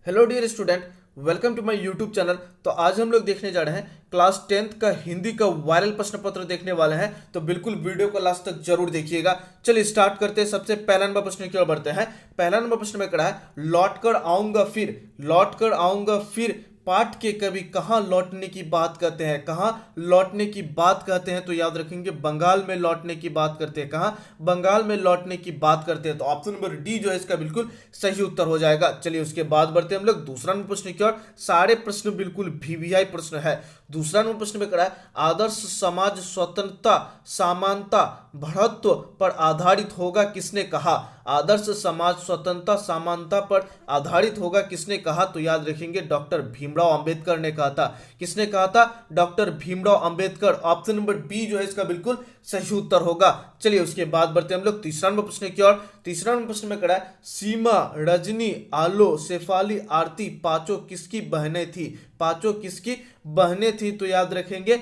Hello dear student, welcome to my YouTube channel. तो आज हम लोग देखने जा रहे हैं क्लास 10th का हिंदी का वायरल प्रश्न पत्र देखने वाले हैं। तो बिल्कुल वीडियो को लास्ट तक जरूर देखिएगा। चलिए स्टार्ट करते हैं। सबसे पहला नंबर प्रश्न की ओर बढ़ते हैं। पहला नंबर प्रश्न में कड़ा है, लौट कर आऊंगा फिर, लौट कर आऊंगा फिर पाठ के कवि कहाँ लौटने की बात करते हैं, कहाँ लौटने की बात कहते हैं। तो याद रखेंगे बंगाल में लौटने की बात करते हैं। कहाँ? बंगाल में लौटने की बात करते हैं। तो ऑप्शन नंबर डी जो है इसका बिल्कुल सही उत्तर हो जाएगा। चलिए उसके बाद बढ़ते हैं हम लोग दूसरा नंबर प्रश्न की ओर। सारे प्रश्न बिल्कुल वीवीआई प्रश्न है। दूसरा नंबर प्रश्न में करा है, आदर्श समाज स्वतंत्रता समानता बढ़त्व पर आधारित होगा किसने कहा। आदर्श समाज स्वतंत्रता समानता पर आधारित होगा किसने कहा। तो याद रखेंगे डॉक्टर भीमराव अंबेडकर ने कहा था। किसने कहा था? Doctor Bhimrao Ambedkar. Option number B जो है इसका बिल्कुल सही उत्तर होगा। चलिए उसके बाद बढ़ते हैं हम लोग तीसरा नंबर प्रश्न की ओर। तीसरा नंबर प्रश्न में करा है, सीमा रजनी आलो शेफाली आरती पांचों किसकी बहनें थी। पांचों किसकी बहनें थी। तो याद रखेंगे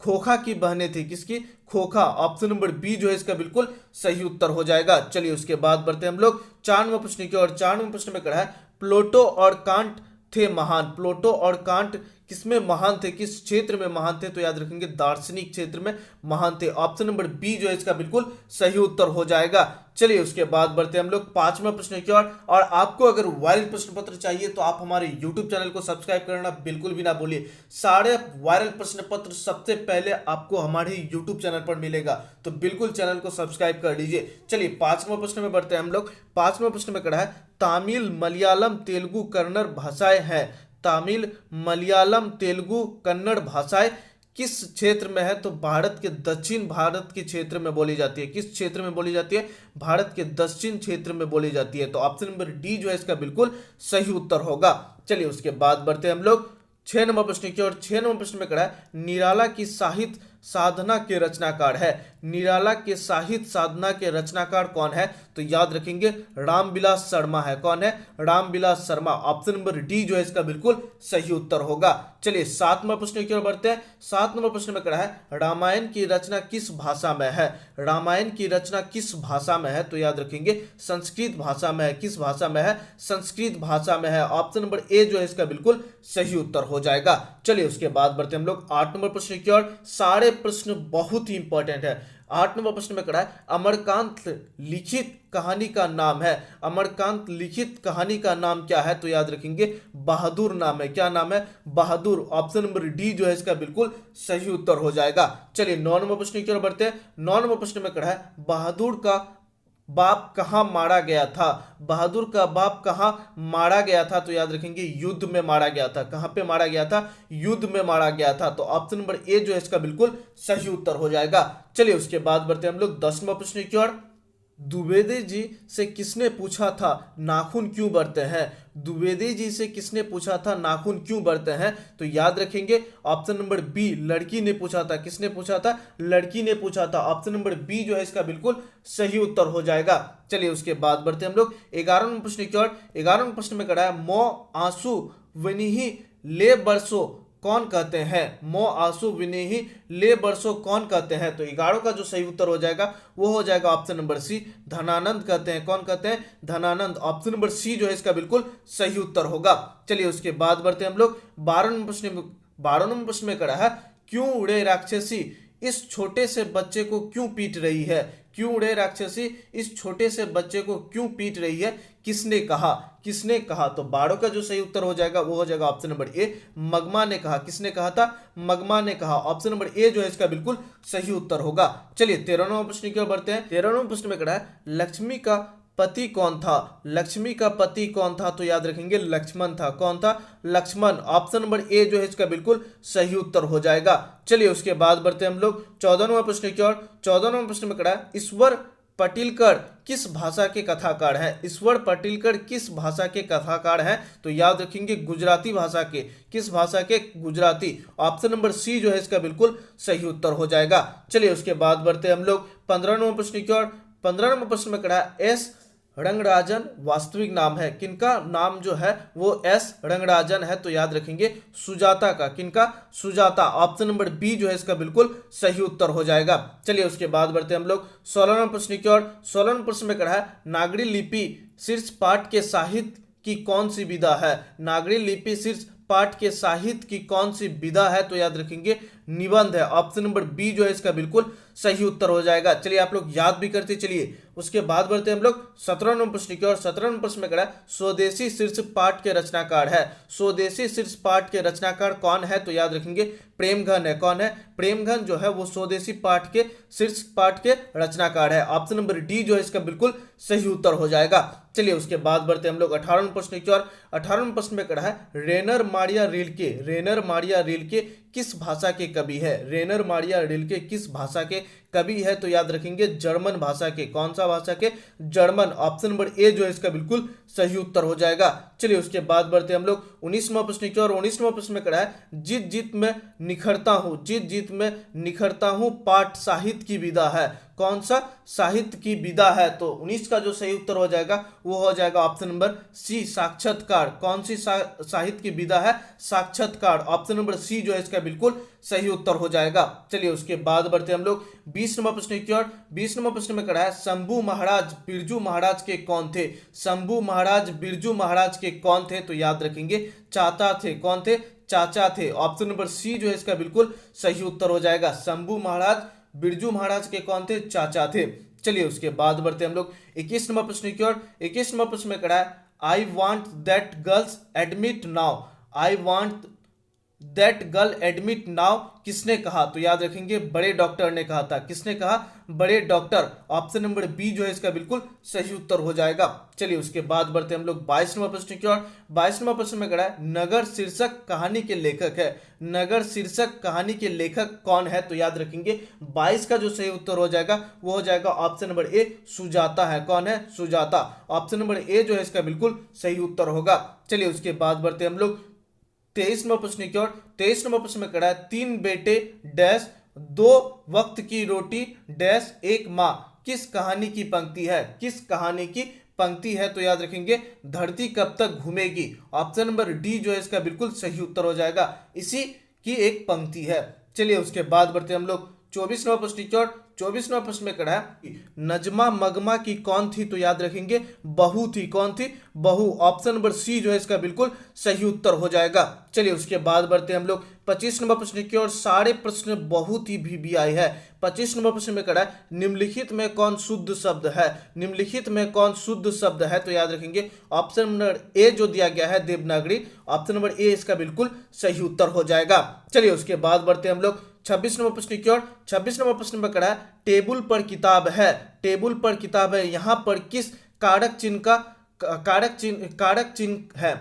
खोखा की बहनें थी। किसकी? खोखा। ऑप्शन नंबर बी जो है इसका बिल्कुल सही उत्तर हो जाएगा। चलिए उसके बाद बढ़ते हैं हम लोग चार नंबर प्रश्न की ओर। चार नंबर प्रश्न में कहा है, प्लेटो और कांट थे महान। प्लेटो और कांट किसमें महान थे, किस क्षेत्र में महान थे। तो याद रखेंगे दार्शनिक क्षेत्र में महान थे। ऑप्शन नंबर बी जो है इसका बिल्कुल सही उत्तर हो जाएगा। चलिए उसके बाद बढ़ते हैं हम लोग पांचवा प्रश्न की ओर। और आपको अगर वायरल प्रश्न पत्र चाहिए तो आप हमारे यूट्यूब चैनल को सब्सक्राइब करना बिल्कुल भी ना भूलिए। सारे वायरल प्रश्न पत्र सबसे पहले आपको हमारे यूट्यूब चैनल पर मिलेगा, तो बिल्कुल चैनल को सब्सक्राइब कर लीजिए। चलिए पांचवा प्रश्न में बढ़ते हैं हम लोग। पांचवा प्रश्न में कहा है, तमिल मलयालम तेलुगु कन्नड़ भाषाएं हैं। तमिल मलयालम तेलुगु कन्नड़ भाषाएं किस क्षेत्र में है। तो भारत के दक्षिण भारत के क्षेत्र में बोली जाती है। किस क्षेत्र में बोली जाती है? भारत के दक्षिण क्षेत्र में बोली जाती है। तो ऑप्शन नंबर डी जो है इसका बिल्कुल सही उत्तर होगा। चलिए उसके बाद बढ़ते हैं हम लोग छह नंबर प्रश्न की ओर। छह नंबर प्रश्न में कहा है, निराला की साहित्य साधना के रचनाकार है। निराला के साहित्य साधना के रचनाकार कौन है। तो याद रखेंगे रामविलास शर्मा है। कौन है? Ramvilas Sharma. Option number D जो है इसका बिल्कुल सही उत्तर होगा। चलिए सात नंबर प्रश्न की ओर बढ़ते हैं। सात नंबर प्रश्न में कहा है, रामायण की रचना किस भाषा में है। रामायण की रचना किस भाषा में है। तो याद रखेंगे संस्कृत भाषा में है। किस भाषा में है? संस्कृत भाषा में है। ऑप्शन नंबर ए जो है इसका बिल्कुल सही उत्तर हो जाएगा। चलिए उसके बाद बढ़ते हैं हम लोग आठ नंबर प्रश्न की ओर। सारे प्रश्न बहुत ही इंपॉर्टेंट है। आठ नंबर प्रश्न में कहा है, अमरकांत लिखित कहानी का नाम है। अमरकांत लिखित कहानी का नाम क्या है। तो याद रखेंगे बहादुर नाम है। क्या नाम है? बहादुर। ऑप्शन नंबर डी जो है इसका बिल्कुल सही उत्तर हो जाएगा। चलिए नौ नंबर प्रश्न की ओर बढ़ते हैं। नौ नंबर प्रश्न में कहा है, बहादुर का बाप कहाँ मारा गया था। बहादुर का बाप कहाँ मारा गया था। तो याद रखेंगे युद्ध में मारा गया था। कहाँ पे मारा गया था? युद्ध में मारा गया था। तो ऑप्शन नंबर ए जो है इसका बिल्कुल सही उत्तर हो जाएगा। चलिए उसके बाद बढ़ते हैं हम लोग 10वां प्रश्न की ओर। द्विवेदी जी से किसने पूछा था नाखून क्यों बढ़ते हैं। द्विवेदी जी से किसने पूछा था नाखून क्यों बढ़ते हैं। तो याद रखेंगे ऑप्शन नंबर बी, लड़की ने पूछा था। किसने पूछा था? लड़की ने पूछा था। ऑप्शन नंबर बी जो है इसका बिल्कुल सही उत्तर हो जाएगा। चलिए उसके बाद बढ़ते हैं हम लोग 11वें नंबर प्रश्न की ओर। 11वें प्रश्न में कहा है, मो आंसू विनिही ले बरसो कौन कहते हैं। मो आंसू विनेही ले बरसो कौन कहते हैं। तो 11 का जो सही उत्तर हो जाएगा वो हो जाएगा ऑप्शन नंबर सी, धनानंद कहते हैं। कौन कहते हैं? धनानंद। ऑप्शन नंबर सी जो है इसका बिल्कुल सही उत्तर होगा। चलिए उसके बाद बढ़ते हैं हम लोग 12वें नंबर प्रश्न में कहा है, क्यों उड़े राक्षसी इस छोटे से बच्चे को क्यों पीट रही है। क्यों उड़े राक्षसी इस छोटे से बच्चे को क्यों पीट रही है, किसने कहा। किसने कहा? तो 12 का जो सही उत्तर हो जाएगा वो हो जाएगा ऑप्शन नंबर ए, मगमा ने कहा। किसने कहा था? मगमा ने कहा। ऑप्शन नंबर ए जो है इसका बिल्कुल सही उत्तर होगा। चलिए 13वां प्रश्न की ओर बढ़ते हैं। 13वां प्रश्न में कहा है, लक्ष्मी का पति कौन था। लक्ष्मी का पति कौन था। तो याद रखेंगे लक्ष्मण था। कौन था? लक्ष्मण। ऑप्शन नंबर ए जो है इसका बिल्कुल सही उत्तर हो जाएगा। चलिए उसके बाद बढ़ते हैं हम लोग 14वां प्रश्न की ओर। 14वां प्रश्न में कहा है, ईश्वर पटिलकर किस भाषा के कथाकार हैं। ईश्वर पटिलकर किस भाषा के कथाकार हैं। तो याद रखेंगे गुजराती भाषा के। किस भाषा के? गुजराती। ऑप्शन नंबर सी जो है इसका बिल्कुल सही उत्तर हो जाएगा। चलिए उसके बाद बढ़ते हैं हम लोग 15वें प्रश्न की ओर। 15वें प्रश्न में कहा है, एस रंगराजन वास्तविक नाम है। किनका नाम जो है वो एस रंगराजन है। तो याद रखेंगे सुजाता का। किनका? सुजाता। ऑप्शन नंबर बी जो है इसका बिल्कुल सही उत्तर हो जाएगा। चलिए उसके बाद बढ़ते हैं हम लोग 16वें प्रश्न की ओर। 16वें प्रश्न में कहा है, नागरी लिपि शीर्ष पाठ के साहित्य की कौन सी विधा है? नागरी लिपि शीर्ष पाठ के साहित्य की कौन सी विधा है? तो याद रखेंगे निबंध है। ऑप्शन नंबर बी जो है इसका बिल्कुल सही उत्तर हो जाएगा। चलिए आप लोग याद भी करते चलिए। उसके बाद बढ़ते हम लोग 17 नंबर प्रश्न की और 17 नंबर प्रश्न में करा स्वदेशी शीर्ष पाठ के रचनाकार है। स्वदेशी शीर्ष पाठ के रचनाकार कौन है? तो याद रखेंगे प्रेमघन है। कौन है? प्रेमघन जो है वो स्वदेशी पाठ के शीर्ष पाठ के रचनाकार है। ऑप्शन नंबर डी जो है इसका बिल्कुल सही उत्तर हो जाएगा। चलिए उसके बाद बढ़ते हम लोग 18वें प्रश्न की ओर। 18वें प्रश्न में करा है रेनर मारिया रिल्के। रेनर मारिया रिल्के किस भाषा के कवि है? रेनर मारिया रिल्के किस भाषा के कवि है? तो याद रखेंगे जर्मन भाषा के। कौन सा भाषा के? जर्मन। ऑप्शन नंबर ए जो है इसका बिल्कुल सही उत्तर हो जाएगा। चलिए उसके बाद बढ़ते हम लोग 19वां प्रश्न की ओर। 19वां प्रश्न में करा है जीत जीत में निखरता हूँ। जीत जीत में निखरता हूँ पाठ साहित्य की विधा है। कौन सा साहित्य की विधा है? तो 19 का जो सही उत्तर हो जाएगा वो हो जाएगा ऑप्शन नंबर सी साक्षात्कार। कौन सी साहित्य की विधा है? साक्षात्कार। ऑप्शन नंबर सी जो है इसका बिल्कुल सही उत्तर हो जाएगा। चलिए उसके बाद बढ़ते हम लोग 20 नंबर प्रश्न की ओर। 20 नंबर प्रश्न में करा है शंभू महाराज बिरजू महाराज के कौन थे? शंभू महाराज बिरजू महाराज के कौन थे? तो याद रखेंगे चाचा थे। कौन थे? चाचा थे। ऑप्शन नंबर सी जो है इसका बिल्कुल सही उत्तर हो जाएगा। शंभू महाराज बिरजू महाराज के कौन थे? चाचा थे। चलिए उसके बाद बढ़ते हम लोग 21 नंबर प्रश्न की ओर। 21 नंबर प्रश्न में करा है I want that girls admit now. I want that girl admit now किसने कहा? तो याद रखेंगे बड़े डॉक्टर ने कहा था। किसने कहा? बड़े डॉक्टर। ऑप्शन नंबर बी जो है इसका बिल्कुल सही उत्तर हो जाएगा। चलिए उसके बाद बढ़ते हम लोग 22 नंबर प्रश्न की ओर। 22 नंबर प्रश्न में करा है नगर शीर्षक कहानी के लेखक है। नगर शीर्षक कहानी के लेखक कौन है? तो याद रखेंगे 22 का जो सही उत्तर हो जाएगा वो हो जाएगा ऑप्शन नंबर ए सुजाता है। कौन है? सुजाता। ऑप्शन नंबर ए जो है इसका बिल्कुल सही उत्तर होगा। चलिए उसके बाद बढ़ते हम लोग 23 नंबर प्रश्न की ओर। 23 नंबर प्रश्न में करा है तीन बेटे डैश दो वक्त की रोटी डैश एक माँ किस कहानी की पंक्ति है? किस कहानी की पंक्ति है? तो याद रखेंगे धरती कब तक घूमेगी। ऑप्शन नंबर डी जो है इसका बिल्कुल सही उत्तर हो जाएगा। इसी की एक पंक्ति है। चलिए उसके बाद बढ़ते हम लोग 24 नंबर प्रश्न की ओर। 24 नंबर प्रश्न में करा है नजमा मगमा की कौन थी? तो याद रखेंगे बहू थी। कौन थी? बहू। ऑप्शन नंबर सी जो है इसका बिल्कुल सही उत्तर हो जाएगा। चलिए उसके बाद बढ़ते हम लोग 25 नंबर प्रश्न की ओर। सारे प्रश्न बहुत ही VBI है। 25 नंबर प्रश्न में करा है निम्नलिखित में कौन शुद्ध शब्द है? निम्नलिखित में कौन शुद्ध शब्द है? तो याद रखेंगे ऑप्शन नंबर ए जो दिया गया है देवनागरी। ऑप्शन नंबर ए इसका बिल्कुल सही उत्तर हो जाएगा। चलिए उसके बाद बढ़ते हम लोग 26 नंबर प्रश्न की ओर। 26 नंबर प्रश्न में करा है टेबुल पर किताब है। टेबुल पर किताब है यहाँ पर किस कारक चिन्ह का कारक चिन्ह है?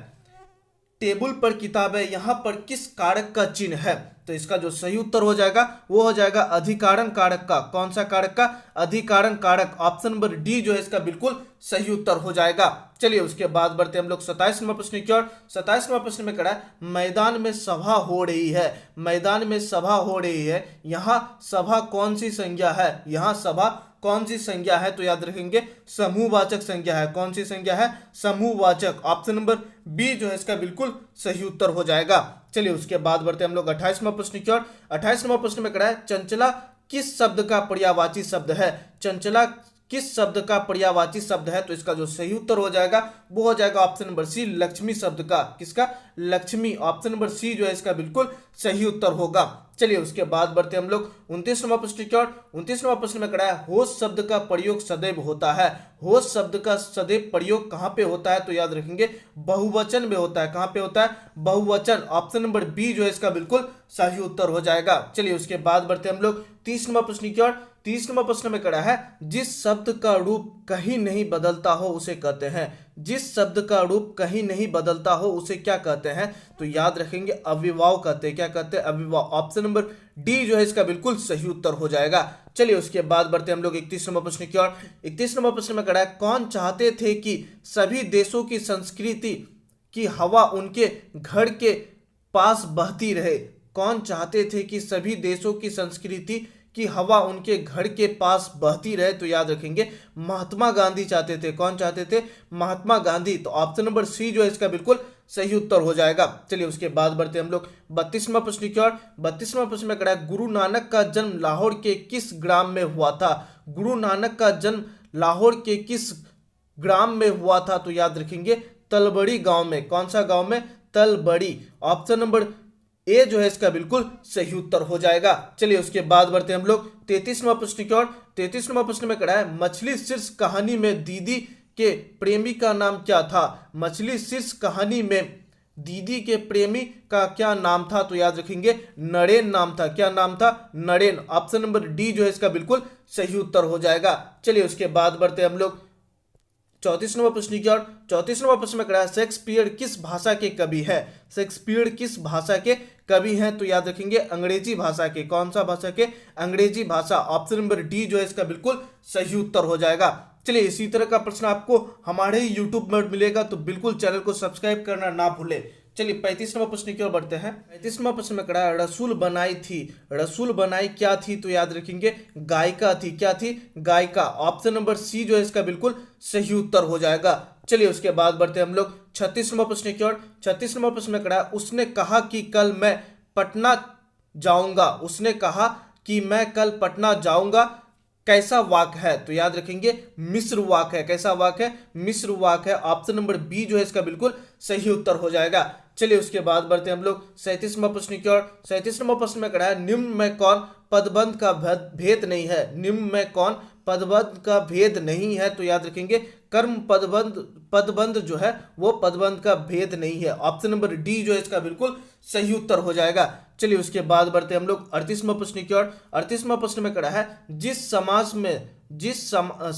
टेबुल पर किताब है यहाँ पर किस कारक का चिन्ह है? तो इसका जो सही उत्तर हो जाएगा वो हो जाएगा अधिकारण कारक का। कौन सा कारक का? अधिकारण कारक। ऑप्शन नंबर डी जो है इसका बिल्कुल सही उत्तर हो जाएगा। चलिए उसके बाद बढ़ते हम लोग 27 नंबर प्रश्न की ओर। 27 नंबर प्रश्न में करा है मैदान में सभा हो रही है। मैदान में सभा हो रही है यहाँ सभा कौन सी संज्ञा है? यहाँ सभा कौन सी संज्ञा है? तो याद रखेंगे समूहवाचक संज्ञा है। कौन सी संज्ञा है? समूहवाचक। ऑप्शन नंबर बी जो है इसका बिल्कुल सही उत्तर हो जाएगा। चलिए उसके बाद बढ़ते हम लोग 28वां प्रश्न की ओर। 28वां प्रश्न में करा है चंचला किस शब्द का पर्यायवाची शब्द है? चंचला किस शब्द का पर्यायवाची शब्द है? तो इसका जो सही उत्तर हो जाएगा वो हो जाएगा ऑप्शन नंबर सी लक्ष्मी शब्द का। किसका? लक्ष्मी। ऑप्शन नंबर सी जो है इसका बिल्कुल सही उत्तर होगा। चलिए उसके बाद बढ़ते हम लोग 29 नंबर प्रश्न की ओर। 29 नंबर प्रश्न में करा है होश शब्द का प्रयोग सदैव होता है। होश शब्द का सदैव प्रयोग कहाँ पे होता है? तो याद रखेंगे बहुवचन में होता है। कहाँ पे होता है? बहुवचन। ऑप्शन नंबर बी जो है इसका बिल्कुल सही उत्तर हो जाएगा। चलिए उसके बाद बढ़ते हम लोग 30 नंबर प्रश्न की ओर। 30 नंबर प्रश्न में करा है जिस शब्द का रूप कहीं नहीं बदलता हो उसे कहते हैं। जिस शब्द का रूप कहीं नहीं बदलता हो उसे क्या कहते हैं? तो याद रखेंगे अविभाव कहते हैं। क्या कहते हैं? अविभाव। ऑप्शन नंबर डी जो है इसका बिल्कुल सही उत्तर हो जाएगा। चलिए उसके बाद बढ़ते हम लोग 31 नंबर प्रश्न की ओर। 31 नंबर प्रश्न में करा है कौन चाहते थे कि सभी देशों की संस्कृति की हवा उनके घर के पास बहती रहे? कौन चाहते थे कि सभी देशों की संस्कृति कि हवा उनके घर के पास बहती रहे? तो याद रखेंगे महात्मा गांधी चाहते थे। कौन चाहते थे? महात्मा गांधी। तो ऑप्शन नंबर सी जो है इसका बिल्कुल सही उत्तर हो जाएगा। चलिए उसके बाद बढ़ते हम लोग 32वां प्रश्न की ओर। 32वां प्रश्न में करा है गुरु नानक का जन्म लाहौर के किस ग्राम में हुआ था? गुरु नानक का जन्म लाहौर के किस ग्राम में हुआ था? तो याद रखेंगे तलबड़ी गांव में। कौन सा गांव में? तलबड़ी। ऑप्शन नंबर ए जो है इसका बिल्कुल सही उत्तर हो जाएगा। चलिए उसके बाद बढ़ते हम लोग 33वां प्रश्न की ओर। 33वां प्रश्न में कड़ा है मछली शीर्ष कहानी में दीदी के प्रेमी का नाम क्या था? मछली शीर्ष कहानी में दीदी के प्रेमी का क्या नाम था? तो याद रखेंगे नरेन नाम था। क्या नाम था? नरेन। ऑप्शन नंबर डी जो है इसका बिल्कुल सही उत्तर हो जाएगा। चलिए उसके बाद बढ़ते हम लोग 34वां प्रश्न की ओर। 34वां प्रश्न में कड़ा है शेक्सपियर किस भाषा के कवि है? शेक्सपियर किस भाषा के कवि हैं? तो याद रखेंगे अंग्रेजी भाषा के। कौन सा भाषा के? अंग्रेजी भाषा। ऑप्शन नंबर डी जो है इसका बिल्कुल सही उत्तर हो जाएगा। चलिए इसी तरह का प्रश्न आपको हमारे ही यूट्यूब में मिलेगा, तो बिल्कुल चैनल को सब्सक्राइब करना ना भूले। चलिए 35वां प्रश्न की ओर बढ़ते हैं। 35वां प्रश्न में कड़ा है रसूल बनाई थी। रसूल बनाई क्या थी? तो याद रखेंगे गायिका थी। क्या थी? गायिका। ऑप्शन नंबर सी जो है इसका बिल्कुल सही उत्तर हो जाएगा। चलिए उसके बाद बढ़ते हम लोग 36वां प्रश्न की ओर। 36वां प्रश्न में कड़ा है उसने कहा कि कल मैं पटना जाऊंगा। उसने कहा कि मैं कल पटना जाऊंगा। कैसा वाक्य है? तो याद रखेंगे मिश्र वाक्य है। कैसा वाक्य है? मिश्र वाक्य है। ऑप्शन नंबर बी जो है इसका बिल्कुल सही उत्तर हो जाएगा। चलिए उसके बाद बढ़ते हम लोग 37वां प्रश्न की ओर। 37वां प्रश्न में कड़ा है निम्न में कौन पदबंध का भेद नहीं है? निम्न में कौन पदबंध का भेद नहीं है? तो याद रखेंगे कर्म पदबंध जो है वो पदबंध का भेद नहीं है। ऑप्शन नंबर डी जो है इसका बिल्कुल सही उत्तर हो जाएगा। चलिए उसके बाद बढ़ते हम लोग 38वां प्रश्न की ओर। 38वां प्रश्न में कड़ा है जिस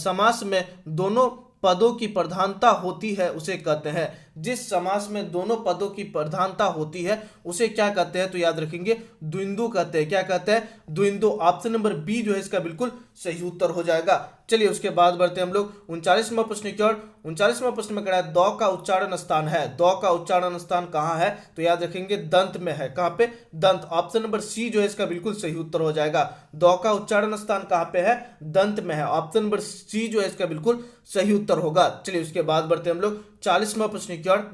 समास में दोनों पदों की प्रधानता होती है उसे कहते हैं। जिस समास में दोनों पदों की प्रधानता होती है उसे क्या कहते हैं? तो याद रखेंगे द्वंद्व कहते हैं। क्या कहते हैं? द्वंद्व। ऑप्शन नंबर बी जो है इसका बिल्कुल सही उत्तर हो जाएगा। चलिए उसके बाद बढ़ते हम लोग 39वां प्रश्न की ओर। 39वां प्रश्न में कड़ा है दौ का उच्चारण स्थान है। दौ का उच्चारण स्थान कहाँ है? तो याद रखेंगे दंत में है। कहाँ पे? दंत। ऑप्शन नंबर सी जो है इसका बिल्कुल सही उत्तर हो जाएगा। दौ का उच्चारण स्थान कहाँ पे है? दंत में है। ऑप्शन नंबर सी जो है इसका बिल्कुल सही उत्तर होगा। चलिए उसके बाद बढ़ते हम लोग 40वां प्रश्न की ओर।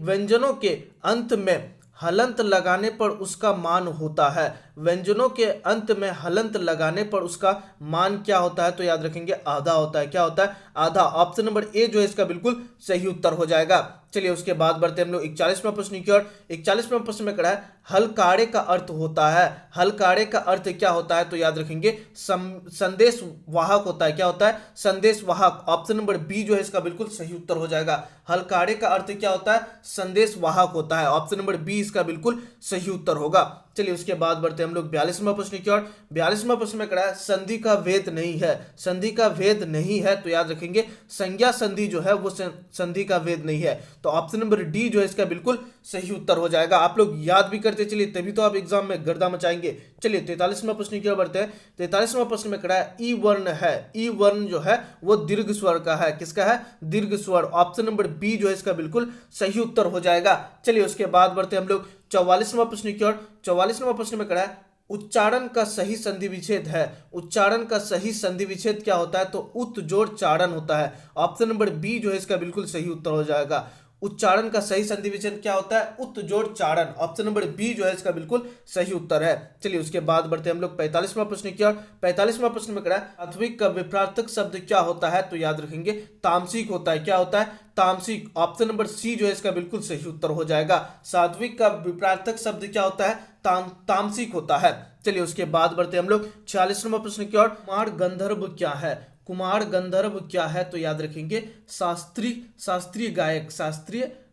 व्यंजनों के अंत में हलंत लगाने पर उसका मान होता है। व्यंजनों के अंत में हलंत लगाने पर उसका मान क्या होता है? तो याद रखेंगे आधा होता है। क्या होता है? आधा। ऑप्शन नंबर ए जो है इसका बिल्कुल सही उत्तर हो जाएगा। चलिए उसके बाद बढ़ते हम लोग 41वां प्रश्न की ओर। 41वां प्रश्न में कड़ा है हलकारे का अर्थ होता है। हलकारे का अर्थ क्या होता है? तो याद रखेंगे संदेश वाहक होता है। क्या होता है? संदेश वाहक। ऑप्शन नंबर बी जो है इसका बिल्कुल सही उत्तर हो जाएगा। हलकारे का अर्थ क्या होता है? संदेश वाहक होता है। ऑप्शन नंबर बी इसका बिल्कुल सही उत्तर होगा। चलिए उसके बाद बढ़ते हम लोग 42वां प्रश्न की ओर। 42वां प्रश्न में कड़ा है संधि का भेद नहीं है। संधि का भेद नहीं है तो याद रखेंगे संज्ञा संधि जो है वो संधि का भेद नहीं है। तो ऑप्शन नंबर डी जो है इसका बिल्कुल सही उत्तर हो जाएगा। आप लोग याद भी करते चलिए, तभी तो आप एग्जाम में गर्दा मचाएंगे। चलिए 43वां प्रश्न की ओर बढ़ते हैं। 43वां प्रश्न में कड़ा है ई वर्ण है। ई वर्ण जो है वो दीर्घ स्वर का है। किसका है? दीर्घ स्वर। ऑप्शन नंबर बी जो है इसका बिल्कुल सही उत्तर हो जाएगा। चलिए उसके बाद बढ़ते हम लोग 44वां प्रश्न की ओर। 44वां प्रश्न में कड़ा है उच्चारण का सही संधि विच्छेद है। उच्चारण का सही संधि विच्छेद क्या होता है? तो उत जोड़ चारण होता है। ऑप्शन नंबर बी जो है इसका बिल्कुल सही उत्तर हो जाएगा। उच्चारण का सही संधि विच्छेद क्या होता है? उत जोड़ चारण। ऑप्शन नंबर बी जो है इसका बिल्कुल सही उत्तर है। चलिए उसके बाद बढ़ते हम लोग 45वां प्रश्न की ओर। 45वां प्रश्न में कड़ा है सात्विक का विपरीतक शब्द क्या होता है? तो याद रखेंगे तामसिक होता है। क्या होता है? तामसिक। ऑप्शन नंबर सी जो है इसका बिल्कुल सही उत्तर हो जाएगा। सात्विक का विपरीतक शब्द क्या होता है? तामसिक होता है। चलिए उसके बाद बढ़ते हम लोग 46वां प्रश्न की ओर। कुमार गंधर्व क्या है? कुमार गंधर्व क्या है? तो याद रखेंगे शास्त्रीय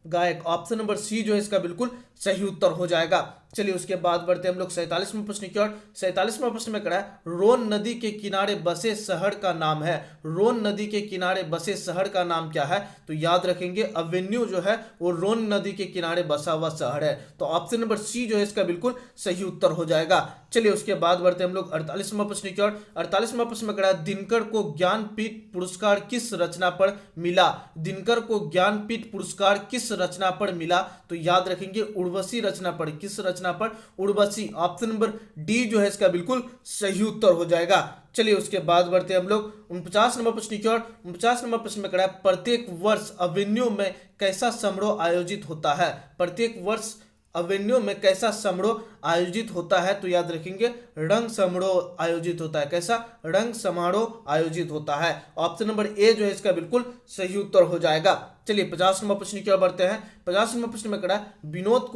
गायक। ऑप्शन नंबर सी जो है इसका बिल्कुल सही उत्तर हो जाएगा। चलिए उसके बाद बढ़ते हम लोग 47वें प्रश्न की ओर। 47वां प्रश्न में कड़ा है रोन नदी के किनारे बसे शहर का नाम है। रोन नदी के किनारे बसे शहर का नाम क्या है? तो याद रखेंगे अवेन्यू जो है वो रोन नदी के किनारे बसा हुआ शहर है। तो ऑप्शन नंबर सी जो है इसका बिल्कुल सही उत्तर हो जाएगा। चलिए उसके बाद बढ़ते हम लोग 48वां प्रश्न की ओर। 48वां प्रश्न में कड़ा है दिनकर को ज्ञानपीठ पुरस्कार किस रचना पर मिला? दिनकर को ज्ञानपीठ पुरस्कार किस रचना पर मिला? तो याद रखेंगे उर्वशी रचना पर। किस रचना पर? उर्वशी। ऑप्शन नंबर डी जो है इसका बिल्कुल सही उत्तर हो जाएगा। चलिए उसके बाद बढ़ते हम लोग 49 नंबर प्रश्न की ओर। 49 नंबर प्रश्न में कड़ा है प्रत्येक वर्ष अवेन्यू में कैसा समारोह आयोजित होता है? प्रत्येक वर्ष अवेन्यू में कैसा समारोह आयोजित होता है? तो याद रखेंगे रंग समारोह आयोजित होता है। कैसा? रंग समारोह आयोजित होता है। ऑप्शन नंबर ए जो है इसका बिल्कुल सही उत्तर हो जाएगा। चलिए 50 नंबर प्रश्न की ओर बढ़ते हैं। 50 नंबर प्रश्न में कड़ा विनोद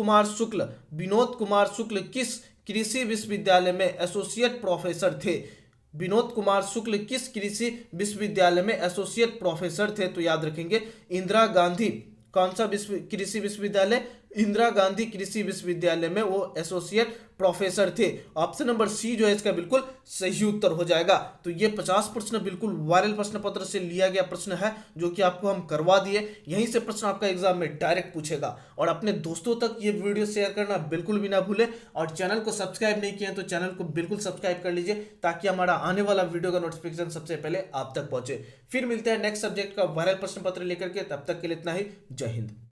कुमार शुक्ल किस कृषि विश्वविद्यालय में एसोसिएट प्रोफेसर थे? विनोद कुमार शुक्ल किस कृषि विश्वविद्यालय में एसोसिएट प्रोफेसर थे? तो याद रखेंगे इंदिरा गांधी, कौन सा कृषि विश्वविद्यालय? इंदिरा गांधी कृषि विश्वविद्यालय में वो एसोसिएट प्रोफेसर थे। ऑप्शन नंबर सी जो है इसका बिल्कुल सही उत्तर हो जाएगा। तो ये 50 प्रश्न बिल्कुल वायरल प्रश्न पत्र से लिया गया प्रश्न है, जो कि आपको हम करवा दिए। यहीं से प्रश्न आपका एग्जाम में डायरेक्ट पूछेगा। और अपने दोस्तों तक ये वीडियो शेयर करना बिल्कुल भी ना भूले। और चैनल को सब्सक्राइब नहीं किया तो चैनल को बिल्कुल सब्सक्राइब कर लीजिए, ताकि हमारा आने वाला वीडियो का नोटिफिकेशन सबसे पहले आप तक पहुंचे। फिर मिलते हैं नेक्स्ट सब्जेक्ट का वायरल प्रश्न पत्र लेकर के। तब तक के लिए इतना ही। जय हिंद।